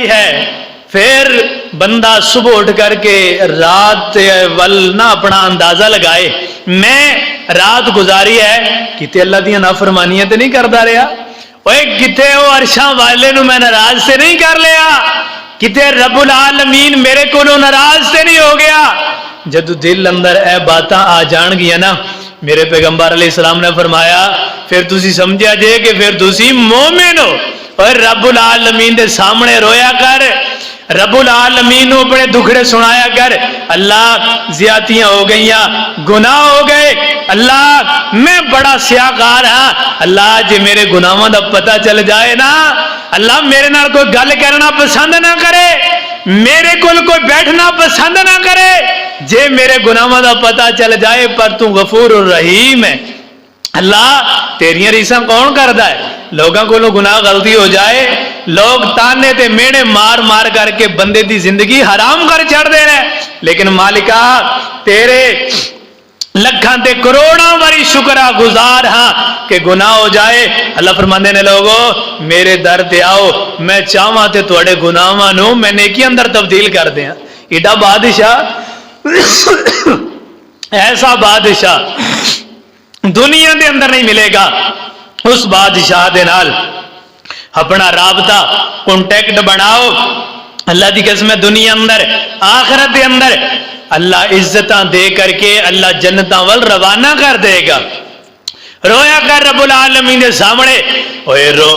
گزاری ہے. پھر بندہ صبح اٹھ کر کے رات ول نہ اپنا اندازہ لگائے میں رات گزاری ہے کتے اللہ دیا نافرمانیاں تے نہیں کرتا رہا, کتے وہ عرشاں والے نو میں ناراض سے نہیں کر لیا, کتے رب العالمین میرے کو ناراض سے نہیں ہو گیا. جدو دل اندر اے باتاں آ جان گیا نا, میرے پیغمبر علیہ السلام نے فرمایا پھر تسی سمجھا جے کہ پھر تسی مومن ہو. اور رب العالمین دے سامنے رویا کر, رب العالمین نو اپنے دکھڑے سنایا کر, اللہ زیادتیاں ہو گئیاں, گناہ ہو گئے, اللہ میں بڑا سیاہکار ہاں, اللہ جے میرے گناہاں دا پتہ چل جائے نا, اللہ میرے نال کوئی گل کرنا پسند نہ کرے, میرے کول کوئی بیٹھنا پسند نہ کرے, جے میرے گناہاں دا پتہ چل جائے پر تو غفور الرحیم ہے. اللہ تیریاں ریساں کون کردا ہے؟ لوگاں کو گناہ غلطی ہو جائے لوگ تانے تے میڑے مار مار کر کے بندے دی زندگی حرام کر چھڑ دے رہے, لیکن مالکا تیرے لکھاں تے کروڑاں واری شکرہ گزار ہاں کہ گناہ ہو جائے. اللہ فرماندے نے لوگو میرے در تے آؤ, میں چاہواں تے تواڈے گناہاں نو میں نیکی اندر تبدیل کر دیاں. ایڈا بادشاہ ایسا بادشاہ دنیا دے اندر نہیں ملے گا. اس بادشاہ دے نال اپنا رابطہ کانٹیکٹ بناؤ. اللہ دی قسم ہے دنیا اندر آخرت دے اندر اللہ عزتاں دے کر کے اللہ جنتاں ول روانہ کر دے گا. رویا کر رب العالمین دے سامنے, اوے رو